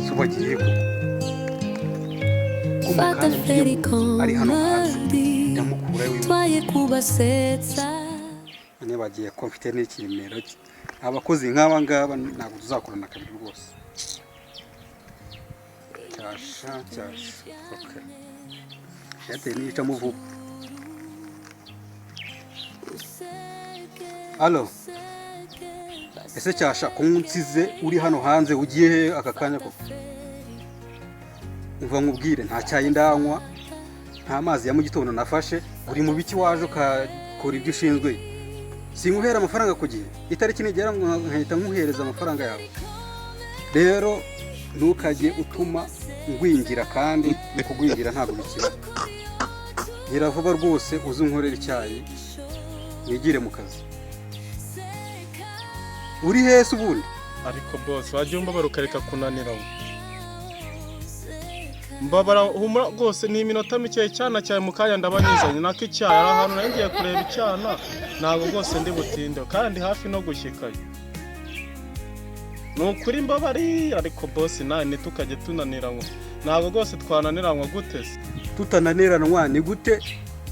subagiye kumukanya ngiye ari hano hanze ndamukura twakubasetsa ane bagiye ko mfite n'ikimero abakozi nk'aba ngaba ntabwo tuzakorana kabiri rwose cyasha okay yateye nica muvuga Allo ese cyasha kunsize uri hano hanze ugiye aka kanya ko uva nkubwire nta cyayi ndanywa nta mazi ya mu gitondo nafashe uri mu biki waje ukakora ibyo ushinzwe singuhera amafaranga ku gihe itariki nigera nkahita nkuhereza amafaranga yawe rero ntukajye utuma ngwingira kandi kugwingira ntabwo bikira gira vuba rwose uzunkorera icyayi nigire mu kazi uri hese ubundi ariko boss waje umbabara ukareka kunanira mbabara humura rwose ni iminota mike cyane cyaye mu kanya ndabanyizanye nako icyayi ari ahantu nagiye kureba icyana ntabwo rwose ndi butinde kandi hafi no gushyikayo nukuri mbabari ariko boss nawe nitukajye tunaniranwa ntabwo rwose twananiranwa gute se tutananiranwa ni gute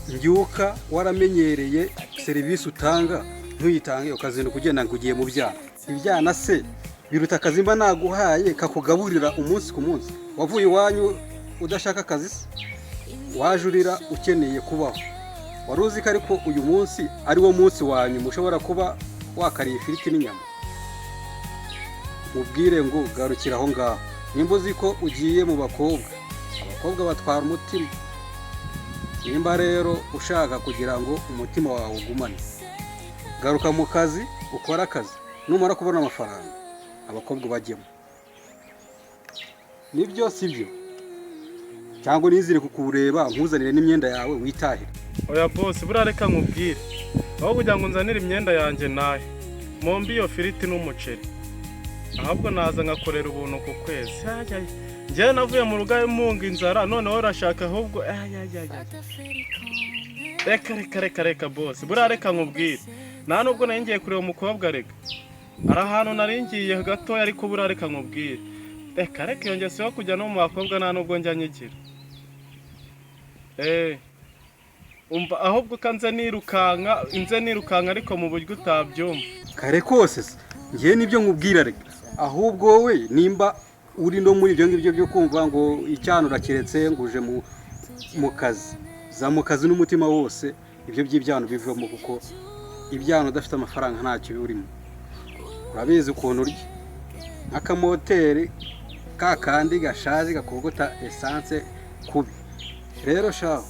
mbyuka waramenyereye serivisi utanga ntuyitange ukazinduka ugenda ngo ugiye mu byana ibyana se biruta akazi mba naguhaye kakugaburira umunsi ku munsi wavuye iwanyu udashaka akazi se wajurira ukeneye kubaho wari uzi ko ariko uyu munsi ari wo munsi wanyu mushobora kuba wakariye ifiriti n'inyama mubwire ngo garukira aho ngaho nimba uzi ko ugiye mu abakobwa batwara umutima nimba rero ushaka kugira ngo umutima wawe ugumane garuka mu kazi ukora akazi numara kubona amafaranga abakobwa bajyemo nibyo sibyo cyangwa nizire kukureba nkuzanire n'imyenda yawe witahira oya boss burareka nkubwire aho kugira ngo nzanire imyenda yanjye nahe mombi iyo firiti n'umuceri ahubwo naza ngakorera ubuntu ku kwezi njye navuye mu rugaye munga inzara none urashaka ahubwo reka boss burareka nkubwire nta nubwo ngiye kureba umukobwa reka ari ahantu naringiye gatoya ariko burareka nkubwire reka iyo ngeso kujya no mu bakobwa nta nubwo njya nyigira umva ahubwo kanze nirukanka ariko mu buryo utabyumva kare kose ngiye nibyo nkubwira reka ahubwo wowe nimba uri no muri ibyo ngibyo byo kumva ngo icyano urakiretse ngo uje mu kazi za mu kazi n'umutima wose ibyo by'ibyano bivamo kuko ibyano udafite amafaranga ntacyo biurimo urabizi ukuntu urya nk'akamoteri kandi gashaje gakogota essence kubi rero shaho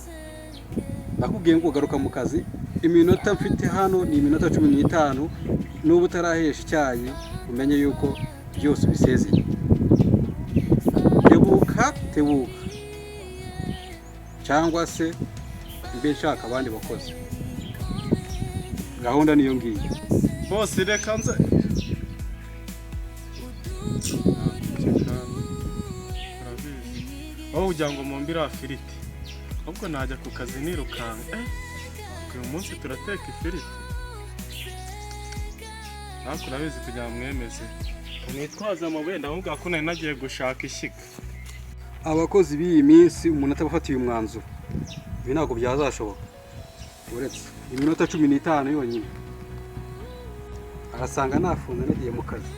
nakubwiye ngo ugaruka mu kazi iminota mfite hano ni iminota 15 n'ubu utarahesha icyayi umenye yuko byose bisezeye tebuka cyangwa se mbe nshaka abandi bakozi gahunda niyo ngiyo bose reka nze aho ujya ngo mumbira afiriti ahubwo najya ku kazi nirukanka uyu munsi turateka ifiriti ariko urabizi kugira ngo mwemeze nitwaza amabuye ndavuga ko nari nagiye gushaka ishyiga abakozi b'iyi minsi umuntu atabafatiye umwanzuro ibi ntabwo byazashoboka uretse iminota 15 yonyine arasanga nafunze nagiye mu kazi